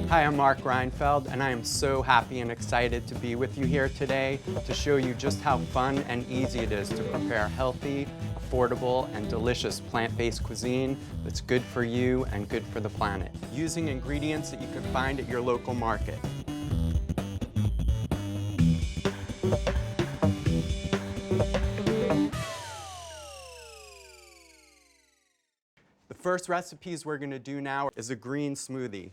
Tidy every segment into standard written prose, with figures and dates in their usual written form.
Hi, I'm Mark Reinfeld, and I am so happy and excited to be with you here today to show you just how fun and easy it is to prepare healthy, affordable, and delicious plant-based cuisine that's good for you and good for the planet, using ingredients that you can find at your local market. The first recipes we're going to do now is a green smoothie.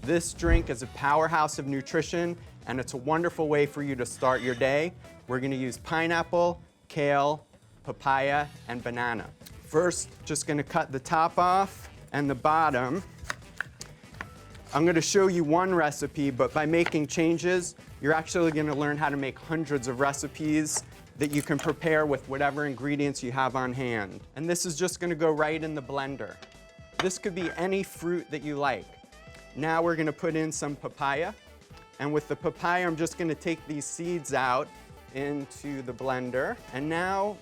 This drink is a powerhouse of nutrition, and it's a wonderful way for you to start your day. We're going to use pineapple, kale, papaya, and banana. First, just going to cut the top off and the bottom. I'm going to show you one recipe, but by making changes, you're actually going to learn how to make hundreds of recipes that you can prepare with whatever ingredients you have on hand. And this is just going to go right in the blender. This could be any fruit that you like. Now we're going to put in some papaya. And with the papaya, I'm just going to take these seeds out into the blender. And now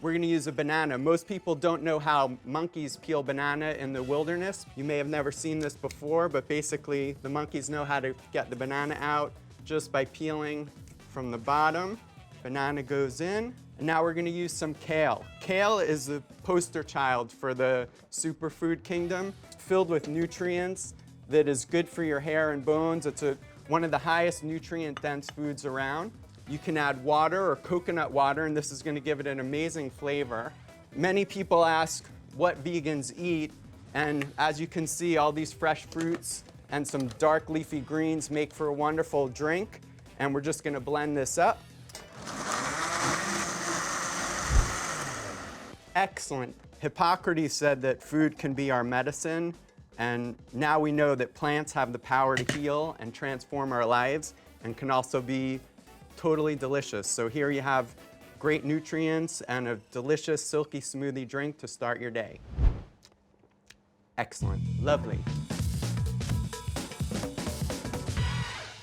we're going to use a banana. Most people don't know how monkeys peel banana in the wilderness. You may have never seen this before, but basically the monkeys know how to get the banana out just by peeling from the bottom. Banana goes in. And now we're going to use some kale. Kale is the poster child for the superfood kingdom, filled with nutrients that is good for your hair and bones. It's one of the highest nutrient-dense foods around. You can add water or coconut water, and this is going to give it an amazing flavor. Many people ask what vegans eat, and as you can see, all these fresh fruits and some dark leafy greens make for a wonderful drink, and we're just going to blend this up. Excellent. Hippocrates said that food can be our medicine. And now we know that plants have the power to heal and transform our lives and can also be totally delicious. So here you have great nutrients and a delicious silky smoothie drink to start your day. Excellent. Lovely.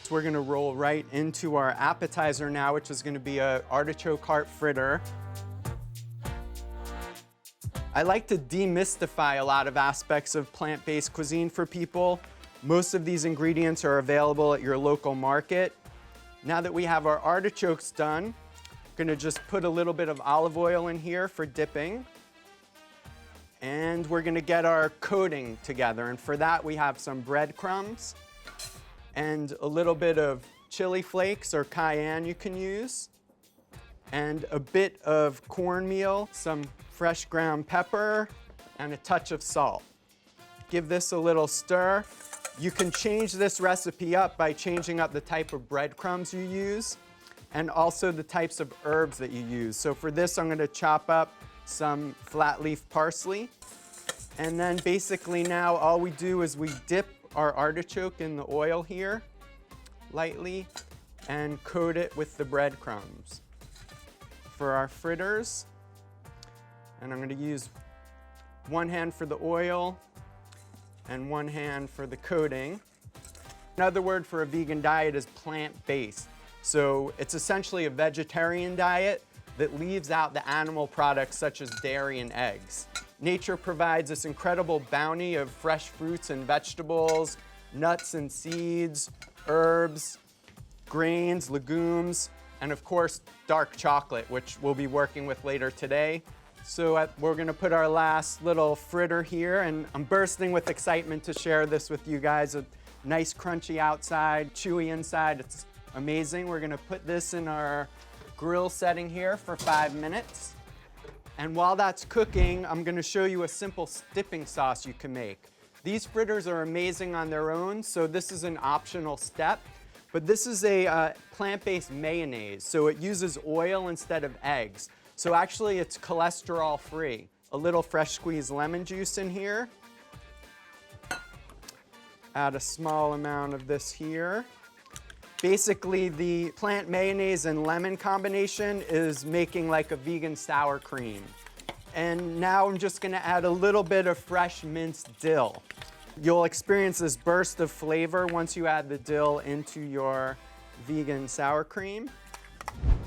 So we're going to roll right into our appetizer now, which is going to be an artichoke heart fritter. I like to demystify a lot of aspects of plant-based cuisine for people. Most of these ingredients are available at your local market. Now that we have our artichokes done, I'm going to just put a little bit of olive oil in here for dipping. And we're going to get our coating together. And for that, we have some breadcrumbs and a little bit of chili flakes or cayenne you can use, and a bit of cornmeal, some fresh ground pepper, and a touch of salt. Give this a little stir. You can change this recipe up by changing up the type of breadcrumbs you use and also the types of herbs that you use. So for this, I'm going to chop up some flat leaf parsley. And then basically now all we do is we dip our artichoke in the oil here lightly and coat it with the breadcrumbs. For our fritters, and I'm going to use one hand for the oil and one hand for the coating. Another word for a vegan diet is plant-based. So it's essentially a vegetarian diet that leaves out the animal products such as dairy and eggs. Nature provides this incredible bounty of fresh fruits and vegetables, nuts and seeds, herbs, grains, legumes, and of course, dark chocolate, which we'll be working with later today. So we're going to put our last little fritter here, and I'm bursting with excitement to share this with you guys. A nice crunchy outside, chewy inside. It's amazing. We're going to put this in our grill setting here for 5 minutes. And while that's cooking, I'm going to show you a simple dipping sauce you can make. These fritters are amazing on their own, so this is an optional step. But this is a plant-based mayonnaise, so it uses oil instead of eggs. So actually it's cholesterol-free. A little fresh squeezed lemon juice in here. Add a small amount of this here. Basically, the plant mayonnaise and lemon combination is making like a vegan sour cream. And now I'm just gonna add a little bit of fresh minced dill. You'll experience this burst of flavor once you add the dill into your vegan sour cream.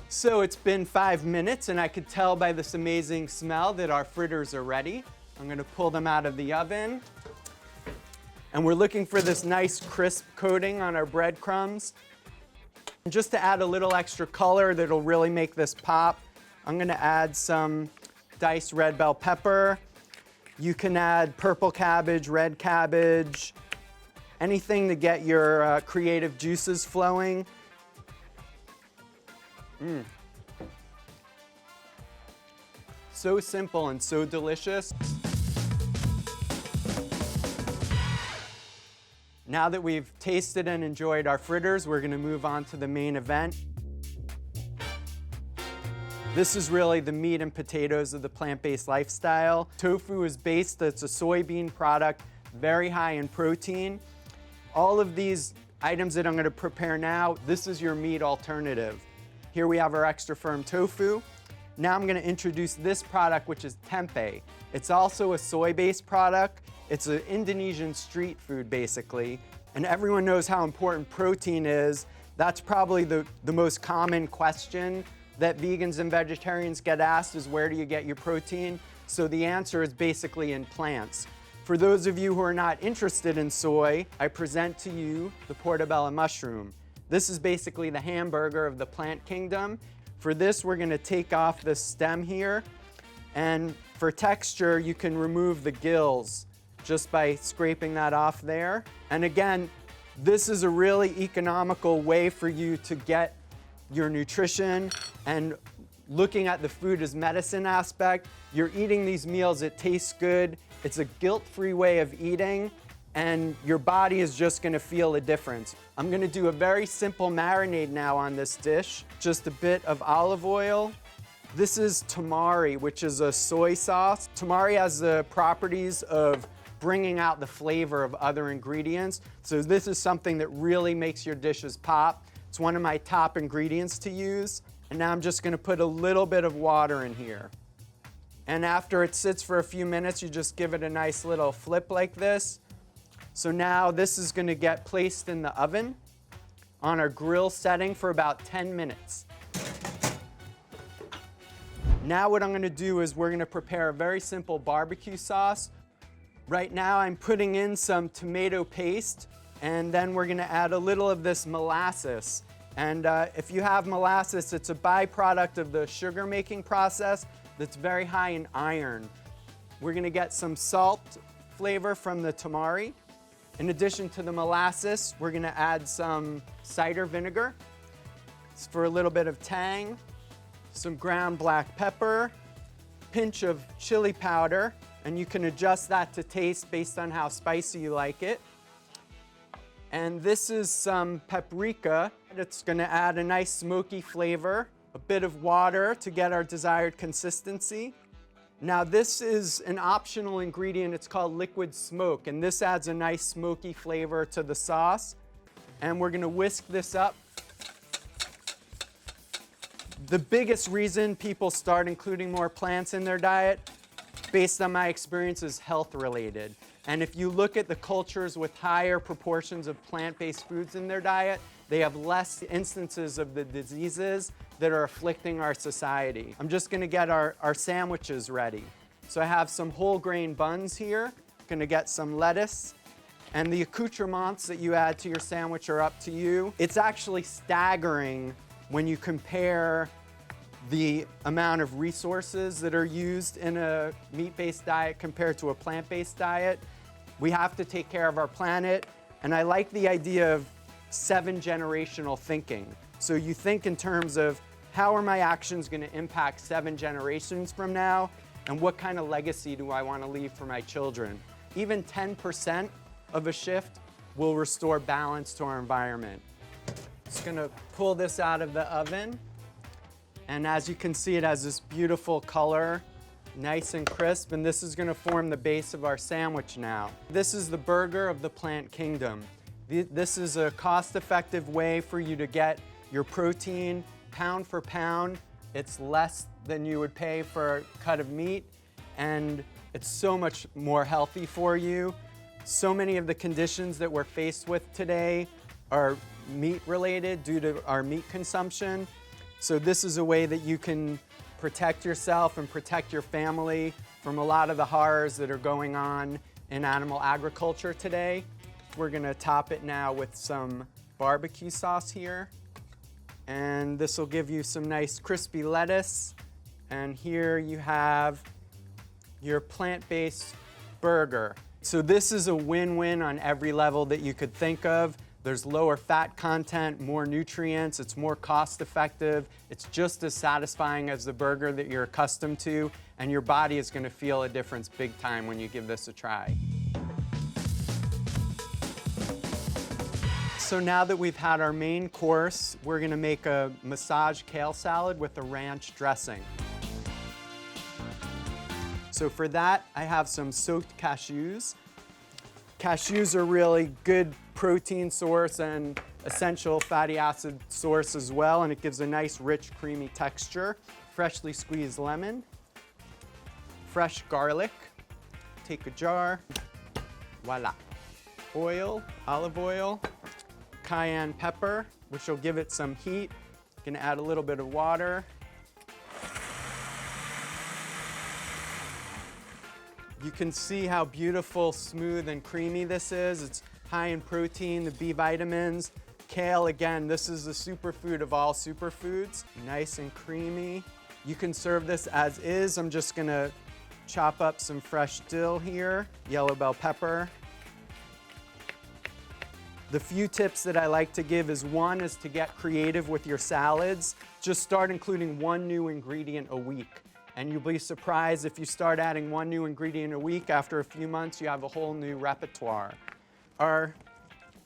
So it's been 5 minutes, and I could tell by this amazing smell that our fritters are ready. I'm gonna pull them out of the oven. And we're looking for this nice crisp coating on our breadcrumbs. And just to add a little extra color that'll really make this pop, I'm gonna add some diced red bell pepper. You can add purple cabbage, red cabbage, anything to get your creative juices flowing. So simple and so delicious. Now that we've tasted and enjoyed our fritters, we're gonna move on to the main event. This is really the meat and potatoes of the plant-based lifestyle. Tofu is based, it's a soybean product, very high in protein. All of these items that I'm gonna prepare now, this is your meat alternative. Here we have our extra firm tofu. Now I'm gonna introduce this product, which is tempeh. It's also a soy-based product. It's an Indonesian street food, basically. And everyone knows how important protein is. That's probably the most common question that vegans and vegetarians get asked is, where do you get your protein? So the answer is basically in plants. For those of you who are not interested in soy, I present to you the portobello mushroom. This is basically the hamburger of the plant kingdom. For this, we're gonna take off the stem here. And for texture, you can remove the gills just by scraping that off there. And again, this is a really economical way for you to get your nutrition and looking at the food as medicine aspect. You're eating these meals, it tastes good. It's a guilt-free way of eating, and your body is just gonna feel a difference. I'm gonna do a very simple marinade now on this dish. Just a bit of olive oil. This is tamari, which is a soy sauce. Tamari has the properties of bringing out the flavor of other ingredients. So this is something that really makes your dishes pop. It's one of my top ingredients to use. And now I'm just gonna put a little bit of water in here. And after it sits for a few minutes, you just give it a nice little flip like this. So now this is gonna get placed in the oven on our grill setting for about 10 minutes. Now what I'm gonna do is we're gonna prepare a very simple barbecue sauce. Right now I'm putting in some tomato paste, and then we're gonna add a little of this molasses. And if you have molasses, it's a byproduct of the sugar making process that's very high in iron. We're gonna get some salt flavor from the tamari. In addition to the molasses, we're gonna add some cider vinegar. It's for a little bit of tang, some ground black pepper, pinch of chili powder, and you can adjust that to taste based on how spicy you like it. And this is some paprika. It's gonna add a nice smoky flavor, a bit of water to get our desired consistency. Now this is an optional ingredient, it's called liquid smoke, and this adds a nice smoky flavor to the sauce. And we're gonna whisk this up. The biggest reason people start including more plants in their diet, based on my experience, is health related. And if you look at the cultures with higher proportions of plant-based foods in their diet, they have less instances of the diseases that are afflicting our society. I'm just gonna get our sandwiches ready. So I have some whole grain buns here, gonna get some lettuce, and the accoutrements that you add to your sandwich are up to you. It's actually staggering when you compare the amount of resources that are used in a meat-based diet compared to a plant-based diet. We have to take care of our planet, and I like the idea of 7-generational thinking. So you think in terms of, how are my actions gonna impact 7 generations from now, and what kind of legacy do I wanna leave for my children? Even 10% of a shift will restore balance to our environment. Just gonna pull this out of the oven. And as you can see, it has this beautiful color, nice and crisp, and this is gonna form the base of our sandwich now. This is the burger of the plant kingdom. This is a cost-effective way for you to get your protein pound for pound. It's less than you would pay for a cut of meat, and it's so much more healthy for you. So many of the conditions that we're faced with today are meat related due to our meat consumption. So this is a way that you can protect yourself and protect your family from a lot of the horrors that are going on in animal agriculture today. We're gonna top it now with some barbecue sauce here. And this will give you some nice crispy lettuce. And here you have your plant-based burger. So this is a win-win on every level that you could think of. There's lower fat content, more nutrients, it's more cost-effective, it's just as satisfying as the burger that you're accustomed to, and your body is gonna feel a difference big time when you give this a try. So now that we've had our main course, we're gonna make a massage kale salad with a ranch dressing. So for that, I have some soaked cashews. Cashews are really good protein source and essential fatty acid source as well, and it gives a nice, rich, creamy texture. Freshly squeezed lemon, fresh garlic. Take a jar, voila. Oil, olive oil, cayenne pepper, which will give it some heat. Gonna add a little bit of water. You can see how beautiful, smooth, and creamy this is. It's high in protein, the B vitamins. Kale, again, this is the superfood of all superfoods. Nice and creamy. You can serve this as is. I'm just gonna chop up some fresh dill here, yellow bell pepper. The few tips that I like to give is one is to get creative with your salads. Just start including one new ingredient a week. And you'll be surprised if you start adding one new ingredient a week, after a few months, you have a whole new repertoire. Our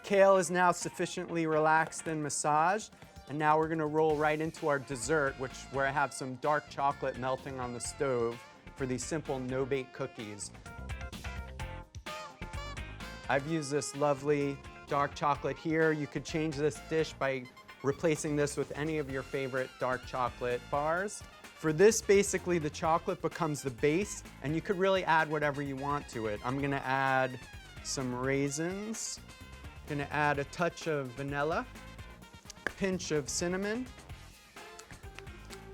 kale is now sufficiently relaxed and massaged, and now we're gonna roll right into our dessert, where I have some dark chocolate melting on the stove for these simple no-bake cookies. I've used this lovely dark chocolate here. You could change this dish by replacing this with any of your favorite dark chocolate bars. For this, basically, the chocolate becomes the base, and you could really add whatever you want to it. I'm gonna add some raisins, gonna add a touch of vanilla, pinch of cinnamon.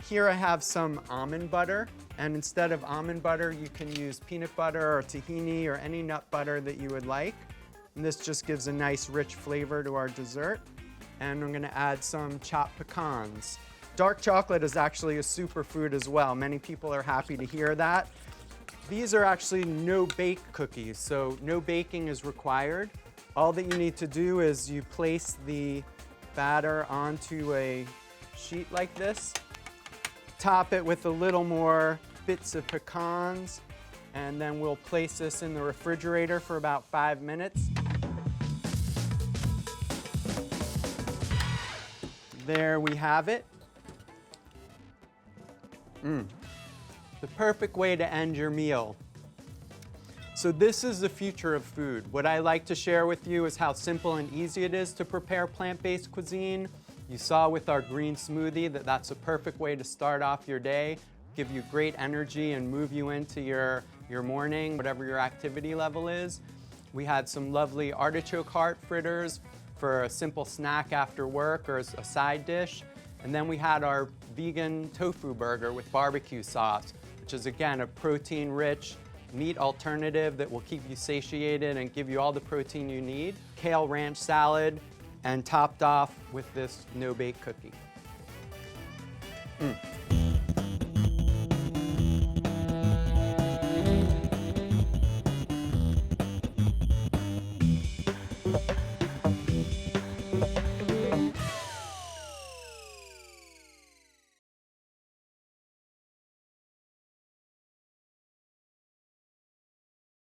Here I have some almond butter, and instead of almond butter, you can use peanut butter or tahini or any nut butter that you would like. And this just gives a nice, rich flavor to our dessert. And I'm gonna add some chopped pecans. Dark chocolate is actually a superfood as well. Many people are happy to hear that. These are actually no-bake cookies, so no baking is required. All that you need to do is you place the batter onto a sheet like this, top it with a little more bits of pecans, and then we'll place this in the refrigerator for about 5 minutes. There we have it. The perfect way to end your meal. So this is the future of food. What I like to share with you is how simple and easy it is to prepare plant-based cuisine. You saw with our green smoothie that that's a perfect way to start off your day, give you great energy and move you into your morning, whatever your activity level is. We had some lovely artichoke heart fritters for a simple snack after work or a side dish. And then we had our vegan tofu burger with barbecue sauce, which is, again, a protein-rich meat alternative that will keep you satiated and give you all the protein you need. Kale ranch salad, and topped off with this no-bake cookie.